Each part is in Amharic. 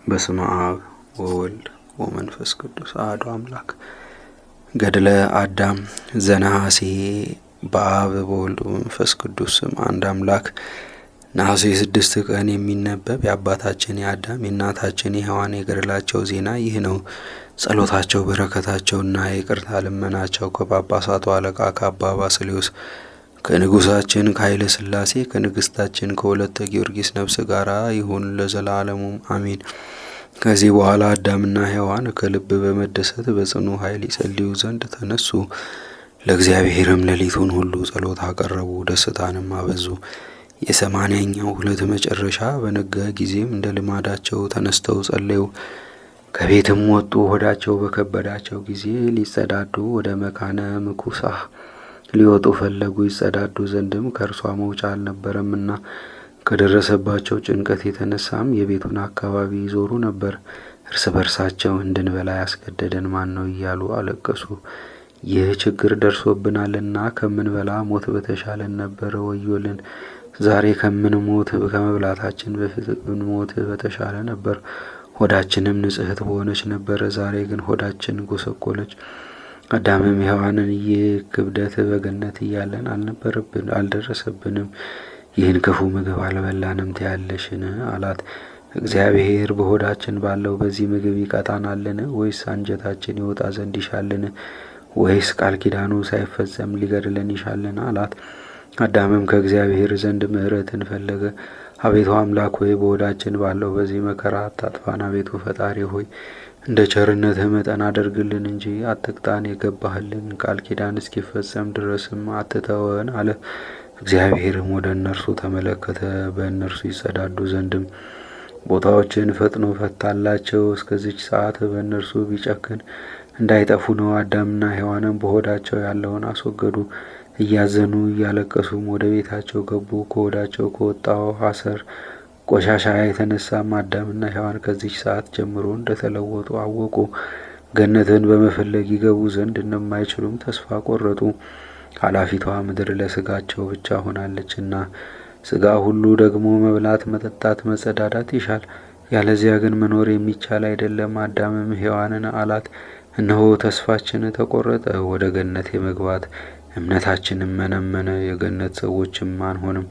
በስመ አብ ወወልድ ወመንፈስ ቅዱስ አሐዱ አምላክ። ገድለ አዳም ዘነሐሴ። በአብ በወልድ በመንፈስ ቅዱስ ስም አንድ አምላክ። ነሐሴ 6 ቀን የሚነበብ የአባታችን የአዳም የእናታችን የሔዋን የገድላቸው ዜና ይህ ነው። ጸሎታቸው በረከታቸውና የይቅርታ ልመናቸው ከጳጳሳቱ አለቃ ከአባ ባስልዮስ ከንጉሳችን ከኃይለ ሥላሴ ከንግሥታችን ከወለተ ጊዮርጊስ ነፍስ ጋር ይሁን ለዘላለሙ አሜን። ከዚህ በኋላ አዳምና ሔዋን ከልብ በመደሰት በጽኑ ኃይል ይጸልዩ ዘንድ ተነሱ። ለእግዚአብሔርም ሌሊቱን ሁሉ ጸሎት አቀረቡ፣ ደስታንም አበዙ። የ80ኛው ዕለት መጨረሻ በነጋ ጊዜም እንደ ልማዳቸው ተነስተው ጸለዩ። ከቤትም ወጡ። ሆዳቸው በከበዳቸው ጊዜ ሊጸዳዱ ወደ መካነ ምኩሳህ ሊወጡ ፈለጉ። ይጸዳዱ ዘንድም ከእርሷ መውጫ አልነበረምና ከደረሰባቸው ጭንቀት የተነሳም የቤቱን አካባቢ ይዞሩ ነበር። እርስ በርሳቸው እንድንበላ ያስገደደን ማን ነው እያሉ አለቀሱ። ይህ ችግር ደርሶብናልና ከምንበላ ሞት በተሻለን ነበረ፣ ወዮልን! ዛሬ ከምንሞት ከመብላታችን በፊት ብንሞት በተሻለ ነበር። ሆዳችንም ንጽሕት በሆነች ነበረ፣ ዛሬ ግን ሆዳችን ጎሰቆለች። አዳምም ሔዋንን ይህ ክብደት በገነት እያለን አልደረሰብንም? ይህን ክፉ ምግብ አልበላንም ትያለሽን? አላት። እግዚአብሔር በሆዳችን ባለው በዚህ ምግብ ይቀጣናልን? ወይስ አንጀታችን ይወጣ ዘንድ ይሻልን? ወይስ ቃል ኪዳኑ ሳይፈጸም ሊገድለን ይሻልን? አላት። አዳምም ከእግዚአብሔር ዘንድ ምሕረትን ፈለገ። አቤቱ አምላክ ሆይ በሆዳችን ባለው በዚህ መከራ አታጥፋን። አቤቱ ፈጣሪ ሆይ እንደ ቸርነትህ መጠን አድርግልን እንጂ አትቅጣን። የገባህልን ቃል ኪዳን እስኪፈጸም ድረስም አትተወን አለ። እግዚአብሔርም ወደ እነርሱ ተመለከተ፣ በእነርሱ ይጸዳዱ ዘንድም ቦታዎችን ፈጥኖ ፈታላቸው። እስከዚች ሰዓት በእነርሱ ቢጨክን እንዳይጠፉ ነው። አዳምና ሔዋንም በሆዳቸው ያለውን አስወገዱ። እያዘኑ እያለቀሱም ወደ ቤታቸው ገቡ። ከሆዳቸው ከወጣው ሐሰር ቆሻሻ የተነሳም አዳምና ሔዋን ከዚች ሰዓት ጀምሮ እንደተለወጡ አወቁ። ገነትን በመፈለግ ይገቡ ዘንድ እንደማይችሉም ተስፋ ቆረጡ። ኃላፊቷ ምድር ለስጋቸው ብቻ ሆናለችና ስጋ ሁሉ ደግሞ መብላት፣ መጠጣት፣ መጸዳዳት ይሻል። ያለዚያ ግን መኖር የሚቻል አይደለም። አዳምም ሔዋንን አላት፣ እነሆ ተስፋችን ተቆረጠ፣ ወደ ገነት የመግባት እምነታችንም መነመነ። የገነት ሰዎችም አንሆንም።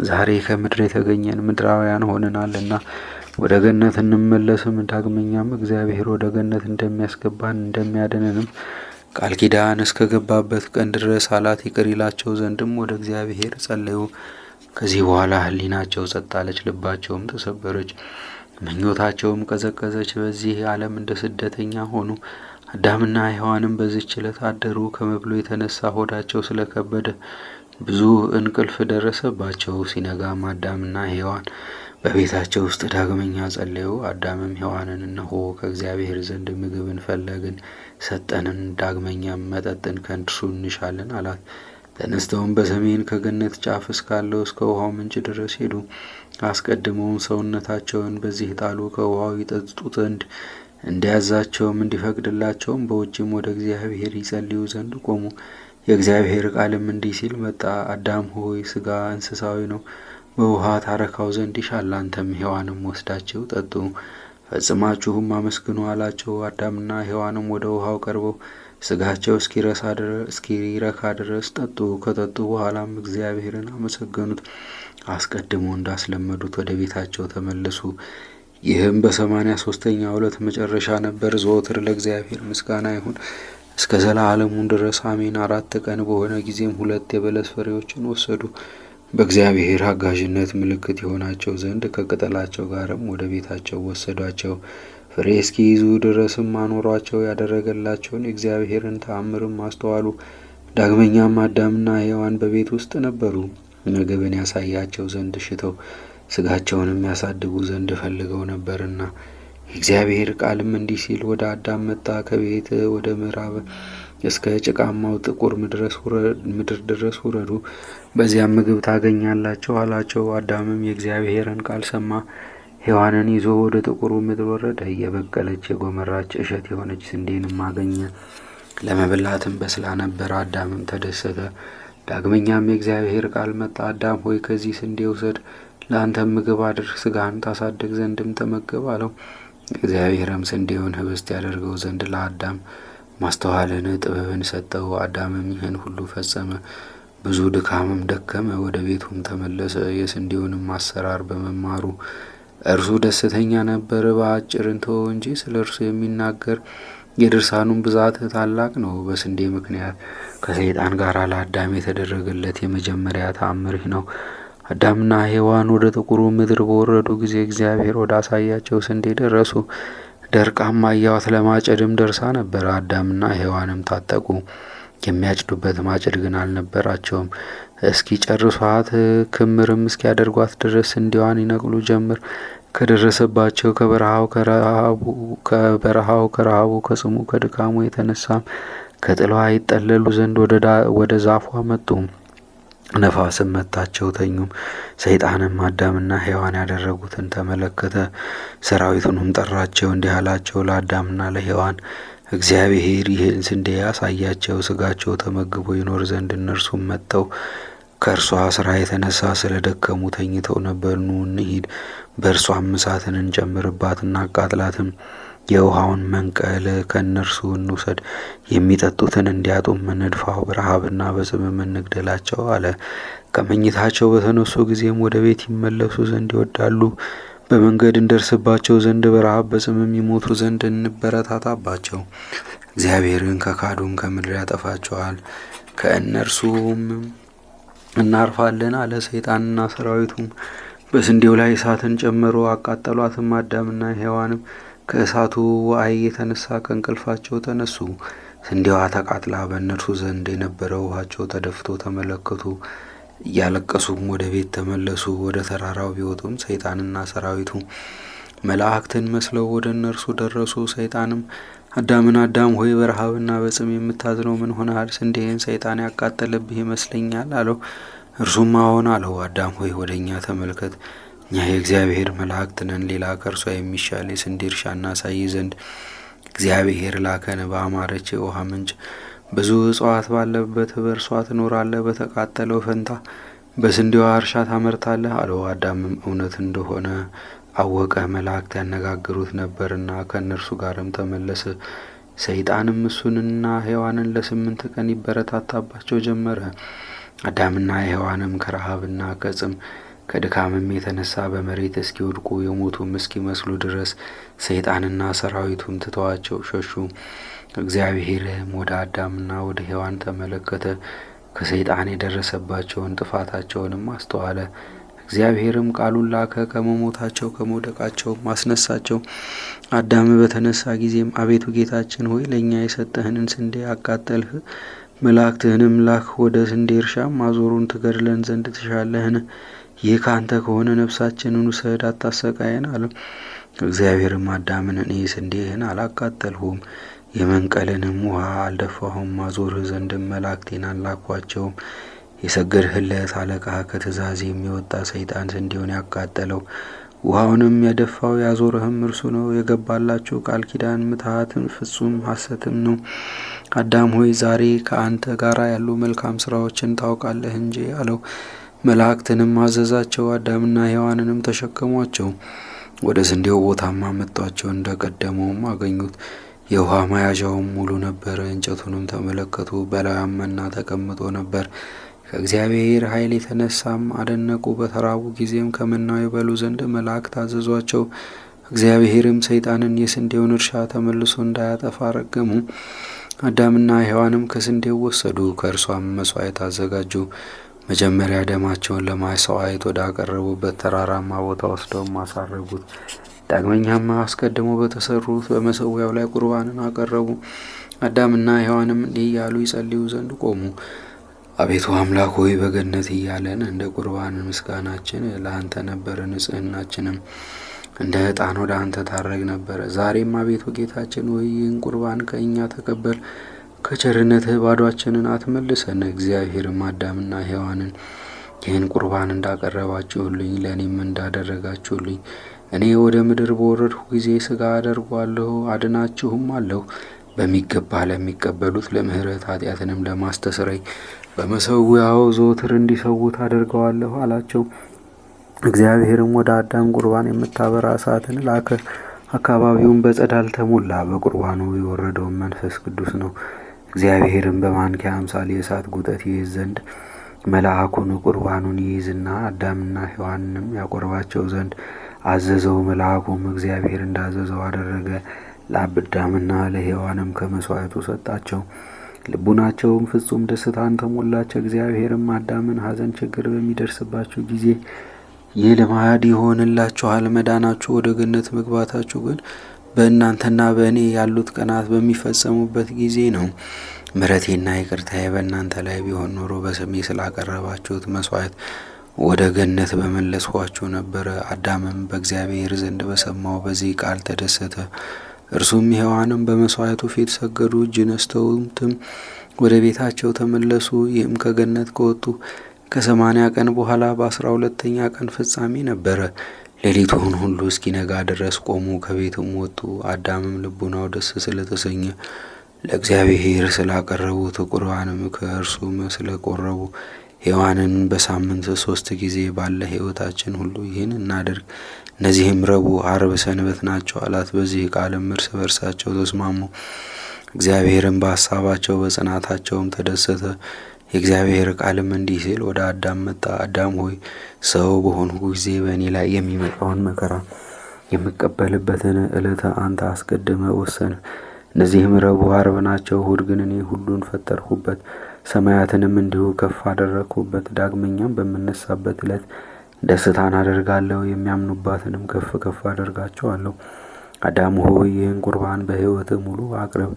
ዛሬ ከምድር የተገኘን ምድራውያን ሆነናልና ወደ ገነት እንመለስም። ዳግመኛም እግዚአብሔር ወደ ገነት እንደሚያስገባን እንደሚያድነንም ቃል ኪዳን እስከ ገባበት ቀን ድረስ አላት። ይቅር ይላቸው ዘንድም ወደ እግዚአብሔር ጸለዩ። ከዚህ በኋላ ሕሊናቸው ጸጥ አለች፣ ልባቸውም ተሰበረች፣ ምኞታቸውም ቀዘቀዘች። በዚህ ዓለም እንደ ስደተኛ ሆኑ። አዳምና ሔዋንም በዚህች ዕለት አደሩ። ከመብሉ የተነሳ ሆዳቸው ስለከበደ ብዙ እንቅልፍ ደረሰባቸው። ሲነጋም አዳምና ሔዋን በቤታቸው ውስጥ ዳግመኛ ጸለዩ። አዳምም ሔዋንን እነሆ ከእግዚአብሔር ዘንድ ምግብን ፈለግን፣ ሰጠንን፣ ዳግመኛም መጠጥን ከእርሱ እንሻለን አላት። ተነስተውም በሰሜን ከገነት ጫፍ እስካለው እስከ ውሃው ምንጭ ድረስ ሄዱ። አስቀድመውም ሰውነታቸውን በዚህ ጣሉ፣ ከውሃው ይጠጡ ዘንድ እንዲያዛቸውም እንዲፈቅድላቸውም በውጭም ወደ እግዚአብሔር ይጸልዩ ዘንድ ቆሙ። የእግዚአብሔር ቃልም እንዲህ ሲል መጣ። አዳም ሆይ ሥጋ እንስሳዊ ነው፣ በውሃ ታረካው ዘንድ ይሻል። አንተም ሔዋንም ወስዳቸው ጠጡ፣ ፈጽማችሁም አመስግኑ አላቸው። አዳምና ሔዋንም ወደ ውሃው ቀርበው ሥጋቸው እስኪረካ ድረስ ጠጡ። ከጠጡ በኋላም እግዚአብሔርን አመሰገኑት። አስቀድሞ እንዳስለመዱት ወደ ቤታቸው ተመለሱ። ይህም በ83ኛው ዕለት መጨረሻ ነበር። ዘወትር ለእግዚአብሔር ምስጋና ይሁን እስከ ዘላለሙ ድረስ አሜን። 4 ቀን በሆነ ጊዜም 2 የበለስ ፍሬዎችን ወሰዱ። በእግዚአብሔር አጋዥነት ምልክት የሆናቸው ዘንድ ከቅጠላቸው ጋርም ወደ ቤታቸው ወሰዷቸው። ፍሬ እስኪይዙ ድረስም አኖሯቸው። ያደረገላቸውን የእግዚአብሔርን ተአምርም አስተዋሉ። ዳግመኛም አዳምና ሔዋን በቤት ውስጥ ነበሩ። ምግብን ያሳያቸው ዘንድ ሽተው ሥጋቸውንም ያሳድጉ ዘንድ ፈልገው ነበርና የእግዚአብሔር ቃልም እንዲህ ሲል ወደ አዳም መጣ። ከቤት ወደ ምዕራብ እስከ ጭቃማው ጥቁር ምድር ድረስ ውረዱ፣ በዚያም ምግብ ታገኛላችሁ አላቸው። አዳምም የእግዚአብሔርን ቃል ሰማ። ሔዋንን ይዞ ወደ ጥቁሩ ምድር ወረደ። እየበቀለች የጎመራች እሸት የሆነች ስንዴንም አገኘ። ለመብላትም በስላ ነበር። አዳምም ተደሰተ። ዳግመኛም የእግዚአብሔር ቃል መጣ። አዳም ሆይ ከዚህ ስንዴ ውሰድ፣ ለአንተም ምግብ አድር፣ ስጋን ታሳድግ ዘንድም ተመገብ አለው። እግዚአብሔርም ስንዴውን ህብስት ያደርገው ዘንድ ለአዳም ማስተዋልን ጥበብን ሰጠው። አዳምም ይህን ሁሉ ፈጸመ፣ ብዙ ድካምም ደከመ። ወደ ቤቱም ተመለሰ። የስንዴውንም አሰራር በመማሩ እርሱ ደስተኛ ነበር። በአጭር እንተወው እንጂ ስለ እርሱ የሚናገር የድርሳኑን ብዛት ታላቅ ነው። በስንዴ ምክንያት ከሰይጣን ጋር ለአዳም የተደረገለት የመጀመሪያ ተአምር ይህ ነው። አዳምና ሔዋን ወደ ጥቁሩ ምድር በወረዱ ጊዜ እግዚአብሔር ወደ አሳያቸው ስንዴ ደረሱ። ደርቃም አያዋት፣ ለማጨድም ደርሳ ነበር። አዳምና ሔዋንም ታጠቁ። የሚያጭዱበት ማጭድ ግን አልነበራቸውም። እስኪ ጨርሷት ክምርም እስኪያደርጓት ድረስ ስንዴዋን ይነቅሉ ጀምር። ከደረሰባቸው ከበረሃው ከረሃቡ ከጽሙ ከድካሙ የተነሳም ከጥላዋ ይጠለሉ ዘንድ ወደ ዛፏ መጡ። ነፋስም መታቸው፣ ተኙም። ሰይጣንም አዳምና ሔዋን ያደረጉትን ተመለከተ። ሰራዊቱንም ጠራቸው፣ እንዲህ አላቸው፣ ለአዳምና ለሔዋን እግዚአብሔር ይህን ስንዴ ያሳያቸው፣ ስጋቸው ተመግቦ ይኖር ዘንድ እነርሱም መጥተው ከእርሷ ስራ የተነሳ ስለ ደከሙ ተኝተው ነበር። ኑ እንሂድ፣ በእርሷም እሳትን እንጨምርባት፣ እናቃጥላትም። የውሃውን መንቀል ከእነርሱ እንውሰድ፣ የሚጠጡትን እንዲያጡም እንድፋው፣ በረሃብና በጽምም እንግደላቸው አለ። ከመኝታቸው በተነሱ ጊዜም ወደ ቤት ይመለሱ ዘንድ ይወዳሉ። በመንገድ እንደርስባቸው ዘንድ በረሃብ በጽምም ይሞቱ ዘንድ እንበረታታባቸው። እግዚአብሔርን ከካዱም ከምድር ያጠፋቸዋል፣ ከእነርሱም እናርፋለን አለ። ሰይጣንና ሰራዊቱም በስንዴው ላይ እሳትን ጨመሩ፣ አቃጠሏትም። አዳምና ሔዋንም ከእሳቱ ዋይ የተነሳ ከእንቅልፋቸው ተነሱ። ስንዴዋ ተቃጥላ በእነርሱ ዘንድ የነበረው ውሃቸው ተደፍቶ ተመለከቱ። እያለቀሱም ወደ ቤት ተመለሱ። ወደ ተራራው ቢወጡም ሰይጣንና ሰራዊቱ መላእክትን መስለው ወደ እነርሱ ደረሱ። ሰይጣንም አዳምን፣ አዳም ሆይ በረሃብና በጽም የምታዝነው ምን ሆነሃል? ስንዴህን ሰይጣን ያቃጠለብህ ይመስለኛል አለው። እርሱም አዎን አለው። አዳም ሆይ ወደ እኛ ተመልከት፣ እኛ የእግዚአብሔር መላእክት ነን። ሌላ ከእርሷ የሚሻል የስንዴ እርሻ እናሳይ ዘንድ እግዚአብሔር ላከን። በአማረች የውሃ ምንጭ ብዙ እጽዋት ባለበት በእርሷ ትኖራለህ፣ በተቃጠለው ፈንታ በስንዴዋ እርሻ ታመርታለህ አለው። አዳምም እውነት እንደሆነ አወቀ፣ መላእክት ያነጋግሩት ነበርና፣ ከእነርሱ ጋርም ተመለሰ። ሰይጣንም እሱንና ሔዋንን ለ8 ቀን ይበረታታባቸው ጀመረ። አዳምና ሔዋንም ከረሃብና ከጽም ከድካምም የተነሳ በመሬት እስኪወድቁ የሞቱም እስኪመስሉ ድረስ ሰይጣንና ሰራዊቱም ትተዋቸው ሸሹ። እግዚአብሔርም ወደ አዳምና ወደ ሔዋን ተመለከተ፣ ከሰይጣን የደረሰባቸውን ጥፋታቸውንም አስተዋለ። እግዚአብሔርም ቃሉን ላከ፣ ከመሞታቸው ከመውደቃቸውም አስነሳቸው። አዳም በተነሳ ጊዜም አቤቱ ጌታችን ሆይ ለእኛ የሰጠህንን ስንዴ አቃጠልህ፣ መላእክትህንም ላክ፣ ወደ ስንዴ እርሻም ማዞሩን ትገድለን ዘንድ ትሻለህን? ይህ ከአንተ ከሆነ ነፍሳችንን ውሰድ፣ አታሰቃየን አለው። እግዚአብሔርም አዳምን እኔ ስንዴህን አላቃጠልሁም፣ የመንቀልንም ውሃ አልደፋሁም፣ ማዞርህ ዘንድም መላእክቴን አልላኳቸውም። የሰገድህለት አለቃ ከትእዛዝ የሚወጣ ሰይጣን ስንዴውን ያቃጠለው ውሃውንም ያደፋው ያዞረህም እርሱ ነው። የገባላችሁ ቃል ኪዳን ምትሃትም ፍጹም ሐሰትም ነው። አዳም ሆይ ዛሬ ከአንተ ጋር ያሉ መልካም ስራዎችን ታውቃለህ እንጂ አለው። መላእክትንም አዘዛቸው፣ አዳምና ሔዋንንም ተሸከሟቸው። ወደ ስንዴው ቦታም አመጧቸው። እንደ ቀደመውም አገኙት። የውሃ መያዣውም ሙሉ ነበረ። እንጨቱንም ተመለከቱ፣ በላዩም መና ተቀምጦ ነበር። ከእግዚአብሔር ኃይል የተነሳም አደነቁ። በተራቡ ጊዜም ከመናው ይበሉ ዘንድ መላእክት አዘዟቸው። እግዚአብሔርም ሰይጣንን የስንዴውን እርሻ ተመልሶ እንዳያጠፋ ረገሙ። አዳምና ሔዋንም ከስንዴው ወሰዱ፣ ከእርሷም መስዋዕት አዘጋጁ። መጀመሪያ ደማቸውን ለማሰዋየት ወደ አቀረቡበት ተራራማ ቦታ ወስደውም አሳረጉት። ዳግመኛም አስቀድሞ በተሰሩት በመሰዊያው ላይ ቁርባንን አቀረቡ። አዳምና ሔዋንም እንዲህ እያሉ ይጸልዩ ዘንድ ቆሙ። አቤቱ አምላክ ሆይ በገነት እያለን እንደ ቁርባን ምስጋናችን ለአንተ ነበረ፣ ንጽህናችንም እንደ ዕጣን ወደ አንተ ታረግ ነበረ። ዛሬም አቤቱ ጌታችን ሆይ ይህን ቁርባን ከእኛ ተቀበል፣ ከቸርነትህ ባዷችንን አትመልሰን። እግዚአብሔርም አዳምና ሔዋንን ይህን ቁርባን እንዳቀረባችሁልኝ ለእኔም እንዳደረጋችሁልኝ እኔ ወደ ምድር በወረድሁ ጊዜ ሥጋ አደርጓለሁ፣ አድናችሁም አለሁ። በሚገባ ለሚቀበሉት ለምህረት ኃጢአትንም ለማስተስረይ በመሰዊያው ዘወትር እንዲሰዉት አደርገዋለሁ አላቸው። እግዚአብሔርም ወደ አዳም ቁርባን የምታበራ እሳትን ላከ። አካባቢውን በጸዳል ተሞላ። በቁርባኑ የወረደውን መንፈስ ቅዱስ ነው። እግዚአብሔርም በማንኪያ አምሳል የእሳት ጉጠት ይይዝ ዘንድ መልአኩን ቁርባኑን ይይዝና አዳምና ሔዋንንም ያቆርባቸው ዘንድ አዘዘው። መልአኩም እግዚአብሔር እንዳዘዘው አደረገ። ለአዳምና ለሔዋንም ከመስዋዕቱ ሰጣቸው። ልቡናቸውም ፍጹም ደስታን ተሞላች። እግዚአብሔርም አዳምን ሐዘን ችግር በሚደርስባችሁ ጊዜ ይህ ልማድ ይሆንላችኋል፣ መዳናችሁ ወደ ገነት መግባታችሁ ግን በእናንተና በእኔ ያሉት ቀናት በሚፈጸሙበት ጊዜ ነው። ምሕረቴና ይቅርታዬ በእናንተ ላይ ቢሆን ኖሮ በስሜ ስላቀረባችሁት መስዋዕት ወደ ገነት በመለስኳችሁ ነበረ። አዳምም በእግዚአብሔር ዘንድ በሰማው በዚህ ቃል ተደሰተ። እርሱም ሔዋንም በመስዋዕቱ ፊት ሰገዱ። እጅ ነስተውትም ወደ ቤታቸው ተመለሱ። ይህም ከገነት ከወጡ ከ80 ቀን በኋላ በ12ኛ ቀን ፍጻሜ ነበረ። ሌሊቱን ሁሉ እስኪነጋ ድረስ ቆሙ። ከቤትም ወጡ። አዳምም ልቡናው ደስ ስለተሰኘ ለእግዚአብሔር ስላቀረቡት ቁርባንም ከእርሱም ስለቆረቡ ሔዋንን በሳምንት 3 ጊዜ ባለ ሕይወታችን ሁሉ ይህን እናደርግ፣ እነዚህም ረቡዕ፣ ዓርብ፣ ሰንበት ናቸው አላት። በዚህ ቃልም እርስ በርሳቸው ተስማሙ። እግዚአብሔርም በሐሳባቸው በጽናታቸውም ተደሰተ። የእግዚአብሔር ቃልም እንዲህ ሲል ወደ አዳም መጣ። አዳም ሆይ ሰው በሆንሁ ጊዜ በእኔ ላይ የሚመጣውን መከራ የምቀበልበትን ዕለተ አንተ አስቀድመ ወሰን። እነዚህም ረቡዕ፣ ዓርብ ናቸው። እሁድ ግን እኔ ሁሉን ፈጠርሁበት፣ ሰማያትንም እንዲሁ ከፍ አደረግሁበት። ዳግመኛም በምነሳበት ዕለት ደስታን አደርጋለሁ፣ የሚያምኑባትንም ከፍ ከፍ አደርጋቸዋለሁ። አዳም ሆይ ይህን ቁርባን በሕይወት ሙሉ አቅርብ።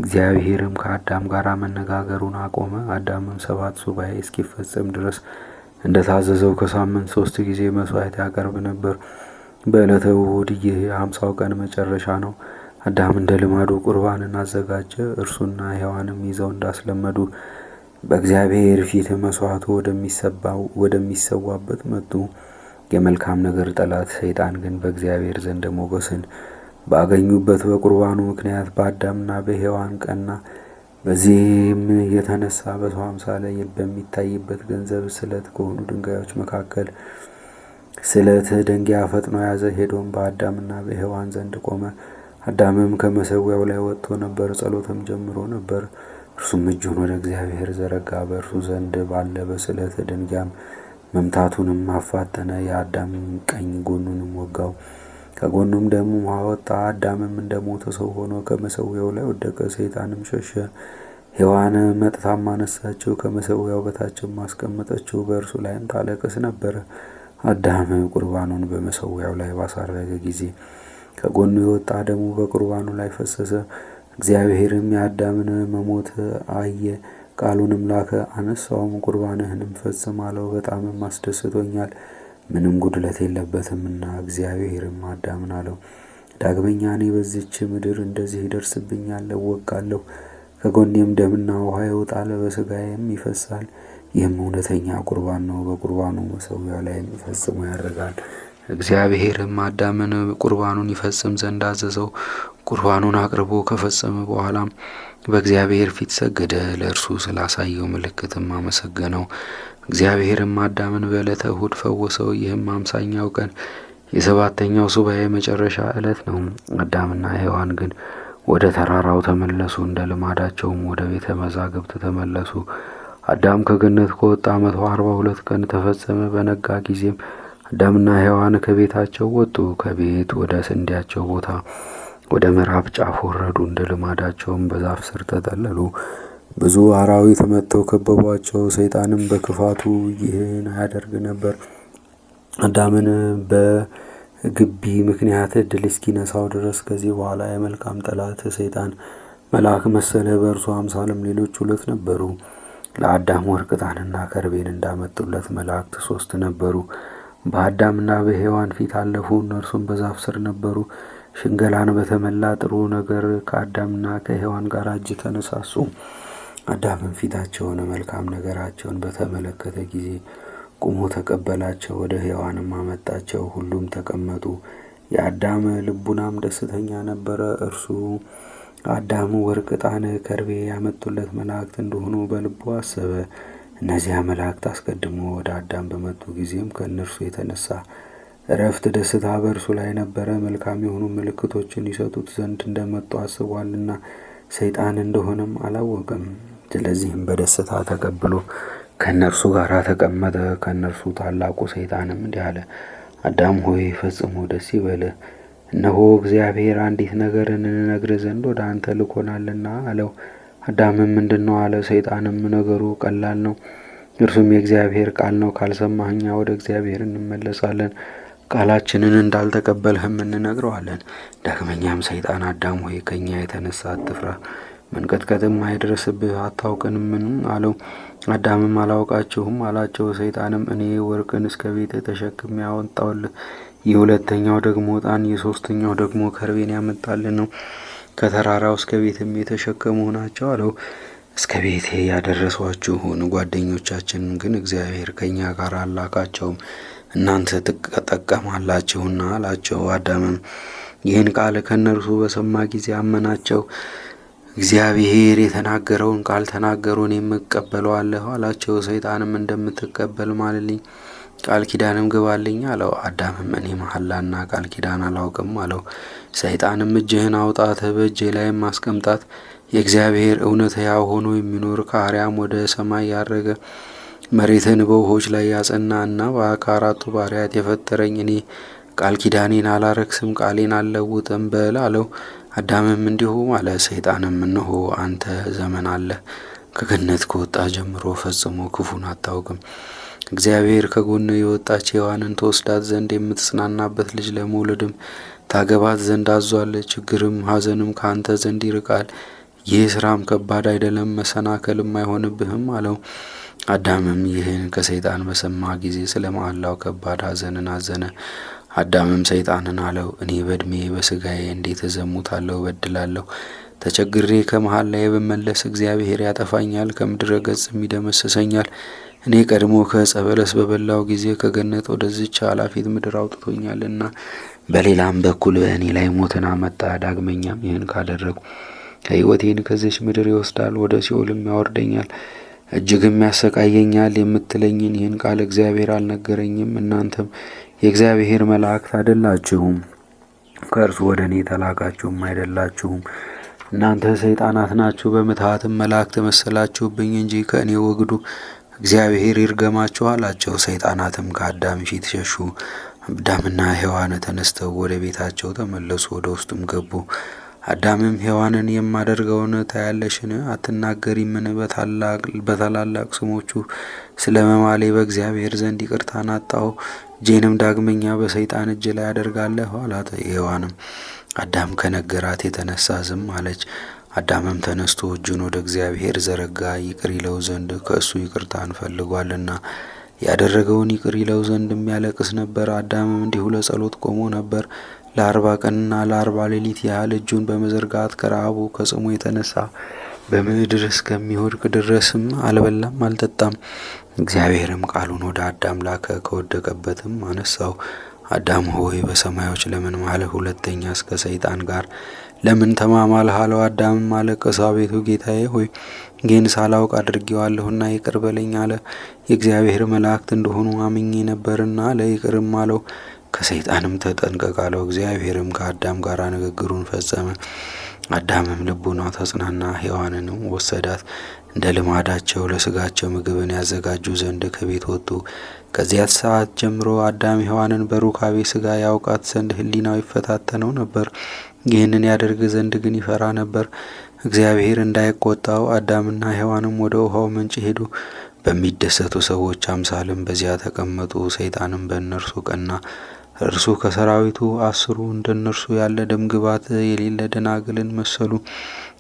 እግዚአብሔርም ከአዳም ጋር መነጋገሩን አቆመ። አዳምም 7 ሱባዔ እስኪፈጸም ድረስ እንደታዘዘው ከሳምንት 3 ጊዜ መስዋዕት ያቀርብ ነበር። በዕለተ እሁድ ይህ 50ው ቀን መጨረሻ ነው። አዳም እንደ ልማዱ ቁርባንን አዘጋጀ። እርሱና ሔዋንም ይዘው እንዳስለመዱ በእግዚአብሔር ፊት መስዋዕቱ ወደሚሰዋበት መጡ። የመልካም ነገር ጠላት ሰይጣን ግን በእግዚአብሔር ዘንድ ሞገስን ባገኙበት በቁርባኑ ምክንያት በአዳምና በሔዋን ቀና። በዚህም የተነሳ በሰው አምሳል በሚታይበት ገንዘብ ስለት ከሆኑ ድንጋዮች መካከል ስለት ደንጊያ ፈጥኖ ያዘ። ሄዶም በአዳምና በሔዋን ዘንድ ቆመ። አዳምም ከመሰዊያው ላይ ወጥቶ ነበር፣ ጸሎትም ጀምሮ ነበር። እርሱም እጁን ወደ እግዚአብሔር ዘረጋ፣ በእርሱ ዘንድ ባለ በስለት ድንጋይም መምታቱንም አፋጠነ። የአዳም ቀኝ ጎኑንም ወጋው፣ ከጎኑም ደም ውሃ ወጣ። አዳምም እንደ ሞተ ሰው ሆኖ ከመሰዊያው ላይ ወደቀ። ሰይጣንም ሸሸ። ሔዋን መጥታም አነሳችው፣ ከመሰዊያው በታችም አስቀመጠችው፣ በእርሱ ላይም ታለቅስ ነበረ። አዳም ቁርባኑን በመሰዊያው ላይ ባሳረገ ጊዜ ከጎኑ የወጣ ደሙ በቁርባኑ ላይ ፈሰሰ። እግዚአብሔርም የአዳምን መሞት አየ፣ ቃሉንም ላከ። አነሳውም፣ ቁርባንህንም ፈጽም አለው። በጣምም አስደስቶኛል፣ ምንም ጉድለት የለበትምና። እግዚአብሔርም አዳምን አለው፣ ዳግመኛ እኔ በዚች ምድር እንደዚህ ይደርስብኛል፣ እወጋለሁ። ከጎኔም ደምና ውሃ ይወጣል፣ በሥጋዬም ይፈሳል። ይህም እውነተኛ ቁርባን ነው። በቁርባኑ መሠዊያው ላይ ፈጽሞ ያደርጋል። እግዚአብሔርም አዳምን ቁርባኑን ይፈጽም ዘንድ አዘዘው። ቁርባኑን አቅርቦ ከፈጸመ በኋላም በእግዚአብሔር ፊት ሰገደ። ለእርሱ ስላሳየው ምልክትም አመሰገነው። እግዚአብሔርም አዳምን በዕለተ እሁድ ፈወሰው። ይህም 50ኛው ቀን የ7ኛው ሱባዔ መጨረሻ ዕለት ነው። አዳምና ሔዋን ግን ወደ ተራራው ተመለሱ። እንደ ልማዳቸውም ወደ ቤተ መዛግብት ተመለሱ። አዳም ከገነት ከወጣ 142 ቀን ተፈጸመ። በነጋ ጊዜም አዳምና ሔዋን ከቤታቸው ወጡ። ከቤት ወደ ስንዴያቸው ቦታ ወደ ምዕራብ ጫፍ ወረዱ። እንደ ልማዳቸውም በዛፍ ስር ተጠለሉ። ብዙ አራዊት መጥተው ከበቧቸው። ሰይጣንም በክፋቱ ይህን ያደርግ ነበር። አዳምን በግቢ ምክንያት እድል እስኪነሳው ድረስ። ከዚህ በኋላ የመልካም ጠላት ሰይጣን መልአክ መሰለ። በእርሱ አምሳልም ሌሎች 2 ነበሩ። ለአዳም ወርቅ ዕጣንና ከርቤን እንዳመጡለት መላእክት 3 ነበሩ። በአዳምና በሔዋን ፊት አለፉ። እነርሱም በዛፍ ስር ነበሩ። ሽንገላን በተመላ ጥሩ ነገር ከአዳምና ከሔዋን ጋር እጅ ተነሳሱ። አዳምም ፊታቸውን መልካም ነገራቸውን በተመለከተ ጊዜ ቁሞ ተቀበላቸው። ወደ ሔዋንም አመጣቸው። ሁሉም ተቀመጡ። የአዳም ልቡናም ደስተኛ ነበረ። እርሱ አዳም ወርቅ፣ ዕጣን፣ ከርቤ ያመጡለት መላእክት እንደሆኑ በልቡ አሰበ። እነዚያ መላእክት አስቀድሞ ወደ አዳም በመጡ ጊዜም ከእነርሱ የተነሳ እረፍት፣ ደስታ በእርሱ ላይ ነበረ። መልካም የሆኑ ምልክቶችን ይሰጡት ዘንድ እንደመጡ አስቧልና ሰይጣን እንደሆነም አላወቀም። ስለዚህም በደስታ ተቀብሎ ከእነርሱ ጋር ተቀመጠ። ከእነርሱ ታላቁ ሰይጣንም እንዲህ አለ፣ አዳም ሆይ ፈጽሞ ደስ ይበልህ፣ እነሆ እግዚአብሔር አንዲት ነገርን እንነግርህ ዘንድ ወደ አንተ ልኮናልና አለው። አዳምም ምንድን ነው አለ። ሰይጣንም ነገሩ ቀላል ነው፣ እርሱም የእግዚአብሔር ቃል ነው። ካልሰማህ እኛ ወደ እግዚአብሔር እንመለሳለን፣ ቃላችንን እንዳልተቀበልህም እንነግረዋለን። ዳግመኛም ሰይጣን አዳም ሆይ ከእኛ የተነሳ አትፍራ፣ መንቀጥቀጥም አይድረስብህ፣ አታውቅንምን አለው። አዳምም አላውቃችሁም አላቸው። ሰይጣንም እኔ ወርቅን እስከ ቤት ተሸክሜ አወጣሁልህ፣ የሁለተኛው ደግሞ ዕጣን፣ የሶስተኛው ደግሞ ከርቤን ያመጣልን ነው። ከተራራው እስከ ቤትም የተሸከሙ ናቸው አለው። እስከ ቤቴ ያደረሷችሁን ጓደኞቻችንን ግን እግዚአብሔር ከእኛ ጋር አላካቸውም፣ እናንተ ትጠቀማላችሁና አላቸው። አዳምም ይህን ቃል ከእነርሱ በሰማ ጊዜ አመናቸው። እግዚአብሔር የተናገረውን ቃል ተናገሩ፣ እኔም እቀበለዋለሁ አላቸው። ሰይጣንም እንደምትቀበል ማልልኝ፣ ቃል ኪዳንም ግባልኝ አለው። አዳምም እኔ መሐላና ቃል ኪዳን አላውቅም አለው። ሰይጣንም እጅህን አውጣት፣ በእጄ ላይም አስቀምጣት፣ የእግዚአብሔር እውነት ሕያው ሆኖ የሚኖር ከአርያም ወደ ሰማይ ያረገ መሬትን በውሆች ላይ ያጸና እና ከአራቱ ባሕርያት የፈጠረኝ እኔ ቃል ኪዳኔን አላረክስም፣ ቃሌን አልለውጥም በል አለው። አዳምም እንዲሁ አለ። ሰይጣንም እነሆ አንተ ዘመን አለህ፣ ከገነት ከወጣ ጀምሮ ፈጽሞ ክፉን አታውቅም። እግዚአብሔር ከጎን የወጣች ሔዋንን ትወስዳት ዘንድ የምትጽናናበት ልጅ ለመውለድም ታገባት ዘንድ አዟል። ችግርም ሐዘንም ከአንተ ዘንድ ይርቃል። ይህ ስራም ከባድ አይደለም፣ መሰናከልም አይሆንብህም አለው። አዳምም ይህን ከሰይጣን በሰማ ጊዜ ስለ መሐላው ከባድ ሐዘንን አዘነ። አዳምም ሰይጣንን አለው፣ እኔ በዕድሜ በሥጋዬ እንዴት እዘሙታለሁ፣ እበድላለሁ። ተቸግሬ ከመሐላዬ ብመለስ እግዚአብሔር ያጠፋኛል፣ ከምድረ ገጽም ይደመስሰኛል። እኔ ቀድሞ ከዕፀ በለስ በበላው ጊዜ ከገነት ወደዚች ኃላፊት ምድር አውጥቶኛልና በሌላም በኩል በእኔ ላይ ሞትን አመጣ። ዳግመኛም ይህን ካደረጉ ሕይወቴን ከዚች ምድር ይወስዳል፣ ወደ ሲኦልም ያወርደኛል፣ እጅግም ያሰቃየኛል። የምትለኝን ይህን ቃል እግዚአብሔር አልነገረኝም። እናንተም የእግዚአብሔር መላእክት አይደላችሁም፣ ከእርሱ ወደ እኔ ተላካችሁም አይደላችሁም። እናንተ ሰይጣናት ናችሁ፣ በምትሃትም መላእክት መሰላችሁብኝ እንጂ ከእኔ ወግዱ፣ እግዚአብሔር ይርገማችሁ አላቸው። ሰይጣናትም ከአዳም ፊት ሸሹ። አዳምና ሔዋን ተነስተው ወደ ቤታቸው ተመለሱ፣ ወደ ውስጡም ገቡ። አዳምም ሔዋንን የማደርገውን ታያለሽን? አትናገሪምን? በታላላቅ ስሞቹ ስለ መማሌ በእግዚአብሔር ዘንድ ይቅርታን አጣሁ፣ እጄንም ዳግመኛ በሰይጣን እጅ ላይ አደርጋለሁ አላት። ሔዋንም አዳም ከነገራት የተነሳ ዝም አለች። አዳምም ተነስቶ እጁን ወደ እግዚአብሔር ዘረጋ፣ ይቅር ይለው ዘንድ ከእሱ ይቅርታን ፈልጓልና ያደረገውን ይቅር ይለው ዘንድ የሚያለቅስ ነበር። አዳምም እንዲሁ ለጸሎት ቆሞ ነበር። ለ40 ቀንና ለ40 ሌሊት ያህል እጁን በመዘርጋት ከረሃቡ ከጽሙ የተነሳ በምድር እስከሚወድቅ ድረስም አልበላም አልጠጣም። እግዚአብሔርም ቃሉን ወደ አዳም ላከ፣ ከወደቀበትም አነሳው። አዳም ሆይ በሰማዮች ለምን ማልህ? ሁለተኛ እስከ ሰይጣን ጋር ለምን ተማማልህ አለው። አዳምም አለቀሰ፣ አቤቱ ጌታዬ ሆይ ይህን ሳላውቅ አድርጌዋለሁና ይቅር በለኝ አለ። የእግዚአብሔር መላእክት እንደሆኑ አምኜ ነበርና አለ። ይቅርም አለው። ከሰይጣንም ተጠንቀቅ አለው። እግዚአብሔርም ከአዳም ጋር ንግግሩን ፈጸመ። አዳምም ልቡና ተጽናና፣ ሔዋንንም ወሰዳት። እንደ ልማዳቸው ለስጋቸው ምግብን ያዘጋጁ ዘንድ ከቤት ወጡ። ከዚያች ሰዓት ጀምሮ አዳም ሔዋንን በሩካቤ ስጋ ያውቃት ዘንድ ሕሊናው ይፈታተነው ነበር። ይህንን ያደርግ ዘንድ ግን ይፈራ ነበር፣ እግዚአብሔር እንዳይቆጣው። አዳምና ሔዋንም ወደ ውሃው ምንጭ ሄዱ። በሚደሰቱ ሰዎች አምሳልም በዚያ ተቀመጡ። ሰይጣንም በእነርሱ ቀና። እርሱ ከሰራዊቱ 10 እንደ እነርሱ ያለ ደምግባት የሌለ ደናግልን መሰሉ።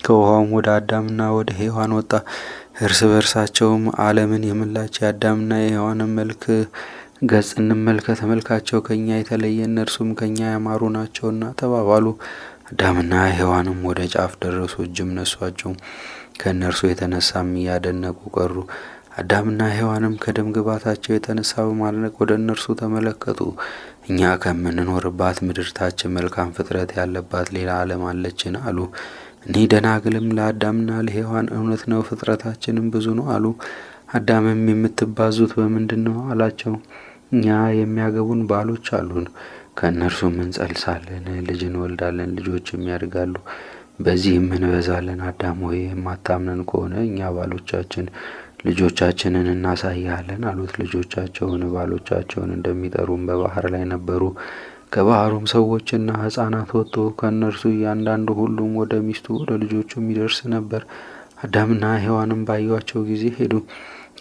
ከውሃውም ወደ አዳምና ወደ ሔዋን ወጣ። እርስ በርሳቸውም ዓለምን የሞላች የአዳምና የሔዋንን መልክ ገጽ እንመልከት፣ መልካቸው ከኛ የተለየ እነርሱም ከኛ ያማሩ ናቸውና ተባባሉ። አዳምና ሔዋንም ወደ ጫፍ ደረሱ፣ እጅም ነሷቸው። ከእነርሱ የተነሳም እያደነቁ ቀሩ። አዳምና ሔዋንም ከደም ግባታቸው የተነሳ በማድነቅ ወደ እነርሱ ተመለከቱ። እኛ ከምንኖርባት ምድር ታች መልካም ፍጥረት ያለባት ሌላ ዓለም አለችን አሉ። እኒህ ደናግልም ለአዳምና ለሔዋን እውነት ነው፣ ፍጥረታችንም ብዙ ነው አሉ። አዳምም የምትባዙት በምንድን ነው አላቸው። እኛ የሚያገቡን ባሎች አሉን፣ ከእነርሱም እንጸንሳለን፣ ልጅ እንወልዳለን፣ ልጆችም ያድጋሉ፣ በዚህም እንበዛለን። አዳም ሆይ የማታምነን ከሆነ እኛ ባሎቻችን ልጆቻችንን እናሳያለን አሉት። ልጆቻቸውን ባሎቻቸውን እንደሚጠሩም በባህር ላይ ነበሩ። ከባህሩም ሰዎችና ሕፃናት ወጡ። ከእነርሱ እያንዳንዱ ሁሉም ወደ ሚስቱ ወደ ልጆቹም ይደርስ ነበር። አዳምና ሔዋንም ባዩአቸው ጊዜ ሄዱ፣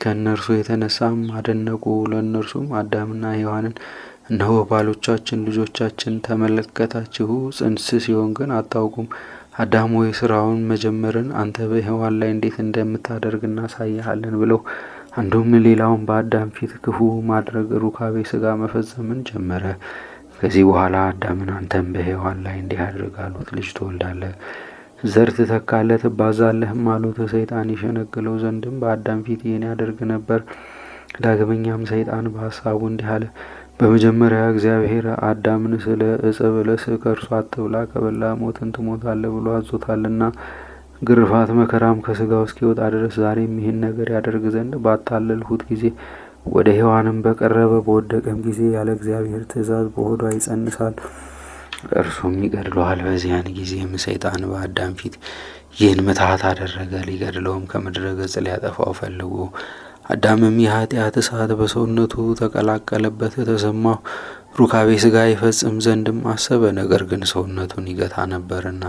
ከእነርሱ የተነሳም አደነቁ። ለእነርሱም አዳምና ሔዋንን እነሆ ባሎቻችን ልጆቻችን ተመለከታችሁ፣ ጽንስ ሲሆን ግን አታውቁም። አዳም ሆይ ስራውን መጀመርን አንተ በሔዋን ላይ እንዴት እንደምታደርግ እናሳይሃለን ብለው አንዱም ሌላውን በአዳም ፊት ክፉ ማድረግ ሩካቤ ስጋ መፈጸምን ጀመረ። ከዚህ በኋላ አዳምን አንተም በሔዋን ላይ እንዲህ አድርግ አሉት። ልጅ ትወልዳለህ፣ ዘር ትተካለህ፣ ትባዛለህም አሉት። ሰይጣን ይሸነግለው ዘንድም በአዳም ፊት ይህን ያደርግ ነበር። ዳግመኛም ሰይጣን በሀሳቡ እንዲህ አለ፣ በመጀመሪያ እግዚአብሔር አዳምን ስለ ዕፀ በለስ ከእርሱ አትብላ፣ ከበላ ሞትን ትሞታለህ ብሎ አዞታልና ግርፋት መከራም ከስጋው እስኪወጣ ድረስ ዛሬም ይህን ነገር ያደርግ ዘንድ ባታለልሁት ጊዜ ወደ ሔዋንም በቀረበ በወደቀም ጊዜ ያለ እግዚአብሔር ትእዛዝ በሆዷ ይጸንሳል፣ እርሱም ይገድለዋል። በዚያን ጊዜም ሰይጣን በአዳም ፊት ይህን ምትሃት አደረገ። ሊገድለውም ከምድረ ገጽ ሊያጠፋው ፈልጎ አዳምም የኃጢአት እሳት በሰውነቱ ተቀላቀለበት። ተሰማው ሩካቤ ስጋ ይፈጽም ዘንድም አሰበ። ነገር ግን ሰውነቱን ይገታ ነበርና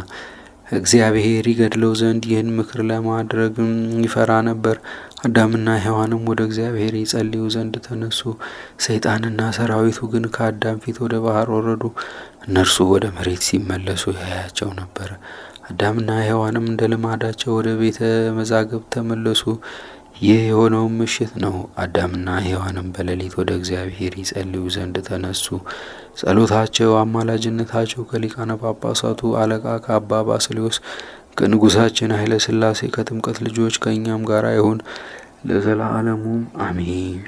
እግዚአብሔር ይገድለው ዘንድ ይህን ምክር ለማድረግም ይፈራ ነበር። አዳምና ሔዋንም ወደ እግዚአብሔር ይጸልዩ ዘንድ ተነሱ። ሰይጣንና ሰራዊቱ ግን ከአዳም ፊት ወደ ባህር ወረዱ። እነርሱ ወደ መሬት ሲመለሱ ያያቸው ነበር። አዳምና ሔዋንም እንደ ልማዳቸው ወደ ቤተ መዛግብት ተመለሱ። ይህ የሆነውም ምሽት ነው። አዳምና ሔዋንም በሌሊት ወደ እግዚአብሔር ይጸልዩ ዘንድ ተነሱ። ጸሎታቸው፣ አማላጅነታቸው ከሊቃነ ጳጳሳቱ አለቃ ከአባ ባስልዮስ ከንጉሳችን ኃይለ ሥላሴ ከጥምቀት ልጆች ከእኛም ጋር ይሁን ለዘላለሙ አሜን።